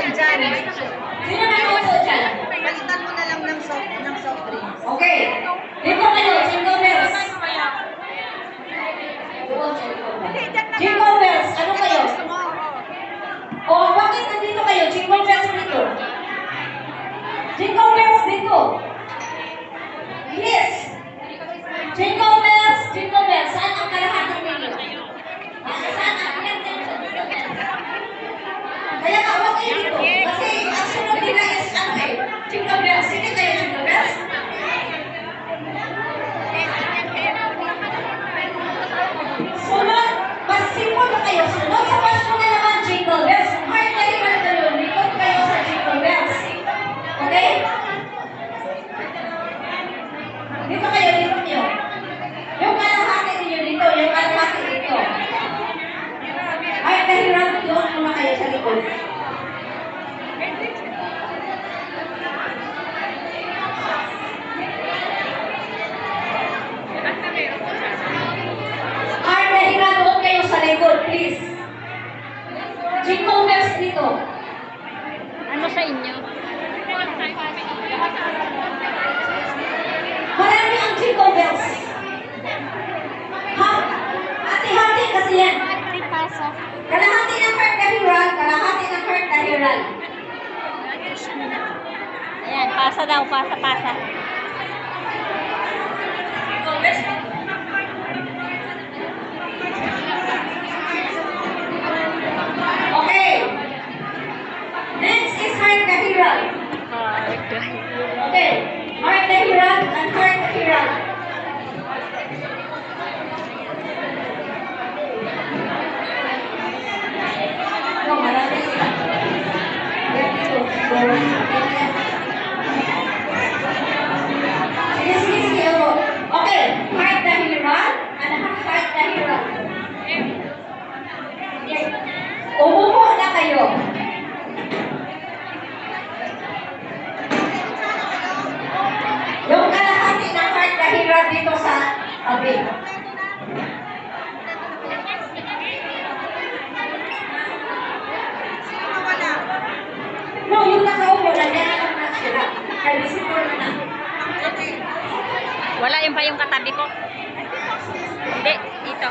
yan dyan. Sino nanonood dyan? Palitan mo na lang ng soft drinks. Okay. Dito kayo, Jingle Bells. Jingle Bells, ano kayo? O, bakit nandito kayo? Jingle Bells dito. Jingle Bells dito. Yes. Jingle Bells, saan ang kalahatan ninyo? Saan ang kaya ka, huwag kayo dito. Kasi ang sunod nila is ano eh. Jingle Bells, sige kayo Jingle Bells. Sunod, mas simple na kayo. Sunod sa pasto na naman Jingle Bells. Heart kayo pa kayo, likod kayo sa Jingle Bells. Okay? Dito kayo, dito kayo. Yung kalahati ninyo dito, yung kalahati dito. Ay, kahirap doon muna kayo sa likod. Ay, kahirap doon kayo sa likod, please. Jingle Bells dito. Ano sa inyo? Marami ang Jingle Bells. Ha? Hati-hati kasi yan. Kalahati ng heart kahiran, kalahati ng heart kahiran. Ayan, pasa daw, pasa. Jingle Bells. Okay. Next is heart kahiran. Okay. Heart kahiran and heart kahiran. No, marami sila. Yan dito. Sige. Okay. Heart kahiran and heart kahiran. Okay. Umupo na kayo. Yung kalahati ng heart kahiran dito sa tabi. No, yung nakaupo na yan na sila. Kaya visitor na. Wala yung pa yung katabi ko. Hindi, dito.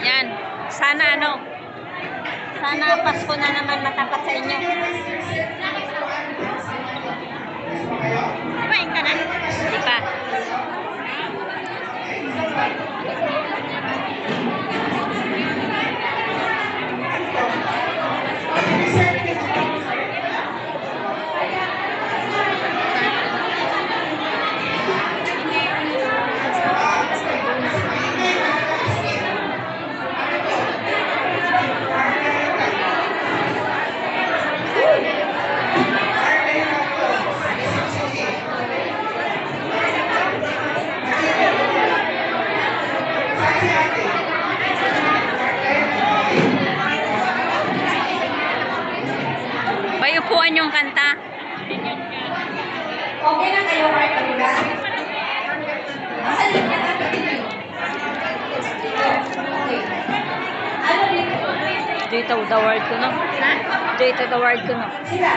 Yan. Sana Pasko na naman matapat sa inyo. Kumain ka na? Hindi pa. Bayupuan yung kanta. Okay na kayo, heart kahiran? Asan yung kanta dito? Okay. Ano dito? Dito the word ko, no? Ha? Dito the word ko, no? Sila.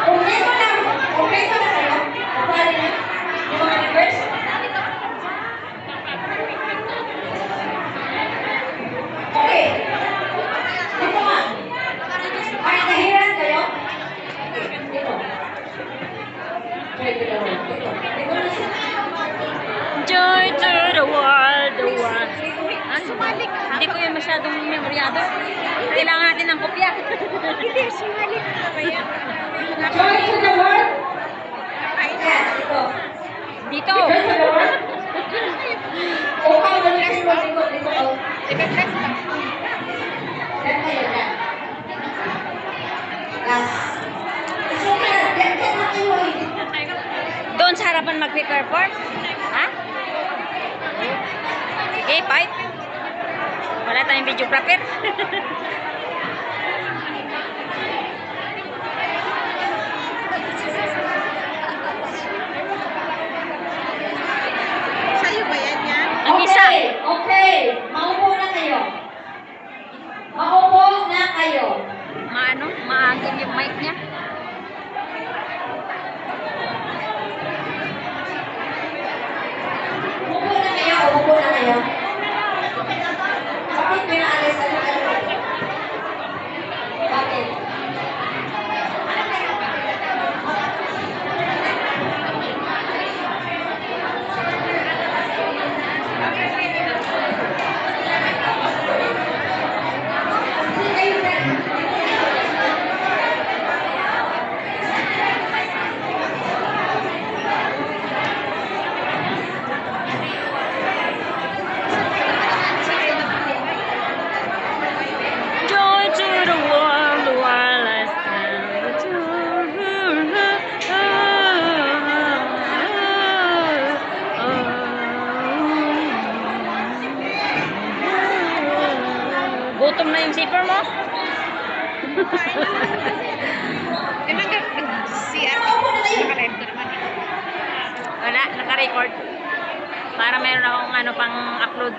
Okay ko na kayo? Pwede na? Yung mga reverse? Okay. Dito nga. Ay, nahiran kayo? Dito. Dito. Dito na siya. Joy to the world, Sumali ka. Hindi ko yun masyadong memoryado. Kailangan natin ng kopya. Hindi, sumali ka ba yan? Joy to the world. Ayan, dito. Dito. Joy to the world. Okay, dito. Ibiglas ka. Yan kayo, yan. Last. Yan na kayo eh. Doon sa harapan mag-perform? Ha? Sige, fight. Wala tayong videographer. kayo? Bakit pinaalis? Bakit? Hindi kayo Joy to the world, the wireless Gutom na yung zipper mo? Si naka-live ko naman. Wala, naka-record. Para meron akong ano pang upload.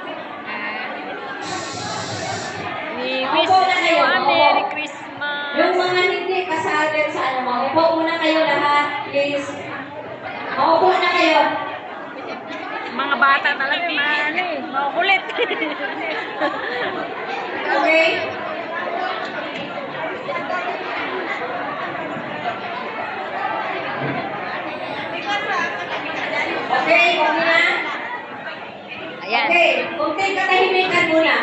We wish Opo na you kayo, a opo. Merry Christmas. Yung mga hindi kasali sa ano, maupo muna kayo lahat, please. Maupo na kayo. Mga bata talaga ano eh, makukulit. Okay? Okay, okay na? Ayan. Okay, kunting katahimikan muna.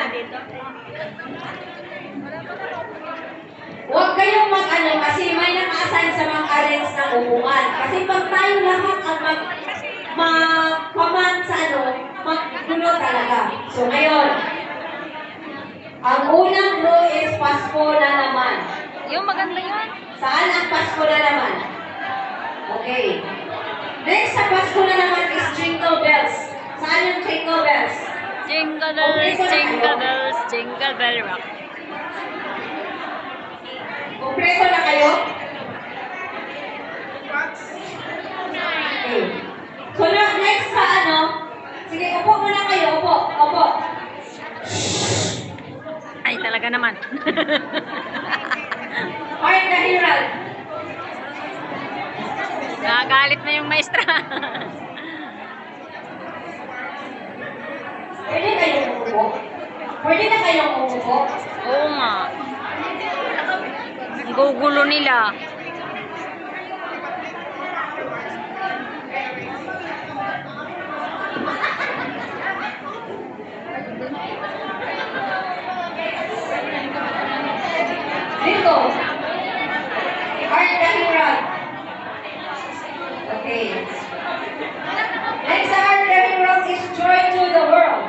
Huwag kayong mag-ano kasi may naka-assign sa mga arrange ng upuan. Kasi pag tayo lahat ang mag-command sa ano, maggulo talaga. So ngayon, ang unang rule is Pasko na naman. Yung maganda yun. Saan ang Pasko na naman? Okay. Next sa Pasko na naman is Jingle Bells. Saan yung Jingle Bells? Jingle bells, jingle bells, jingle bell rock. Kompleto na kayo? Okay. So next sa ano, sige, upo muna kayo, upo, upo. Ay, talaga naman. Art the Herald. Nakagalit na yung maestra. Pwede kayong umupo? Pwede na kayong umupo? Oo nga. Ang gugulo nila. Dito. Art the Herald. Okay. Next sa Art the Herald is Joy to the World.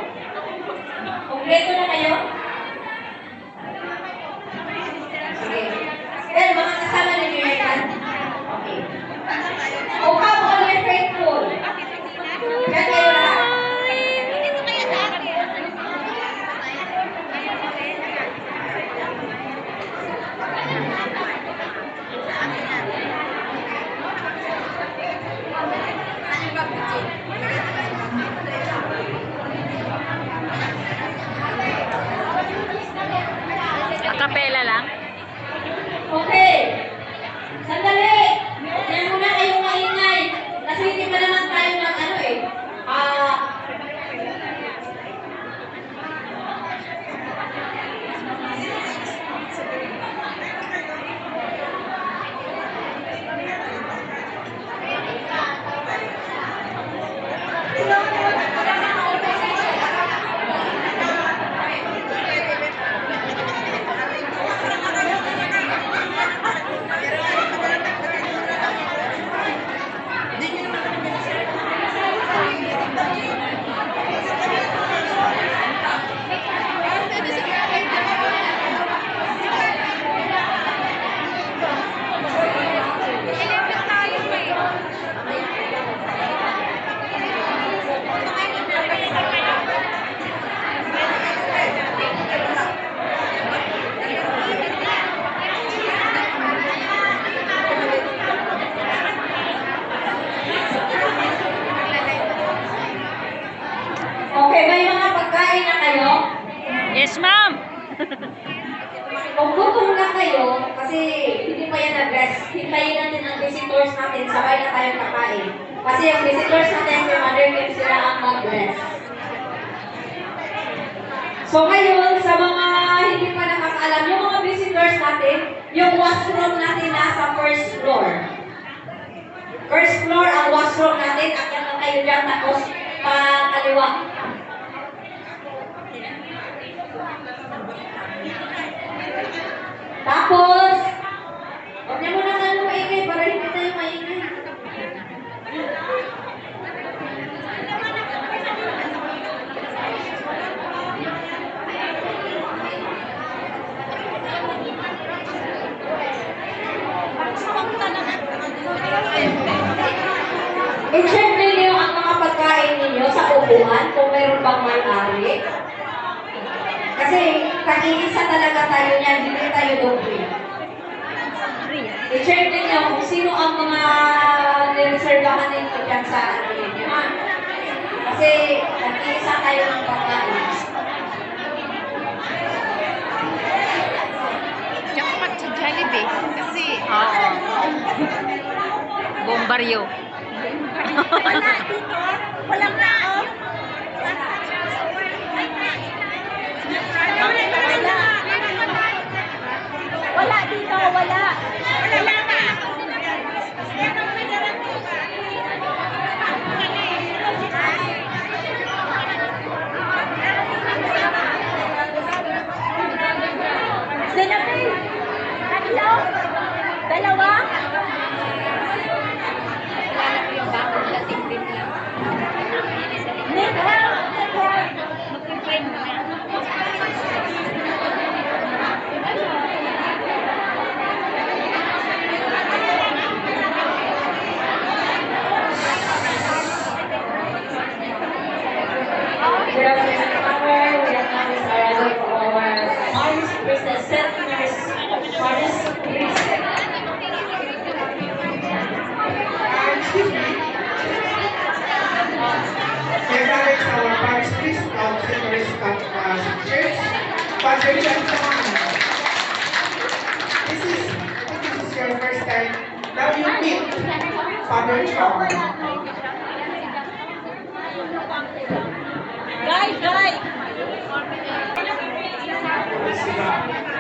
Kompleto na kayo? Sige. Then, mga kasama ninyo yan. Okay. O how all are faithful? Yan kayo lahat. Akapela lang. Okay. Sandali. Yan muna kayong maingay. Kasi hindi pa naman tayo ng ano eh. Okay, may mga pagkain na kayo? Yes, ma'am. Kung gutom na kayo, kasi hindi pa yan nag-rest, hintayin natin ang visitors natin, sabay na tayong kakain. Kasi yung visitors natin, si Mother Kim, sila ang mag-rest. So ngayon, sa mga hindi pa nakakaalam, yung mga visitors natin, yung washroom natin nasa first floor. First floor ang washroom natin. Akyat na kayo dyan, tapos kaliwa. Tapos, huwag niyo muna tayo maingay para hindi tayo maingay. I-check ninyo ang mga pagkain ninyo sa upuan kung mayroon bang may-ari. Kasi tag-iisa talaga tayo niyan, hindi tayo doble. I-check ninyo kung sino ang mga nireservahan ninyo dyan sa ano ninyo, ha? Kasi tag-iisa tayo ng pagkain. Jackpot sa Jollibee. Kasi, Oo. Bombaryo. wala dito. Walang tao. Wala dito, wala. Wala nga. Sinabi, tatlo, dalawa. Wala na po yung bakod na tingin lang. Need help, need help. Mag-complain mo na. Good afternoon, Father. We are now arriving for our artist business centers. Artist business. Favorite our parts, please, favorite church. Pasensya sa mga. I think this is your first time that you meet Father Chong. Guys, guys! Sila.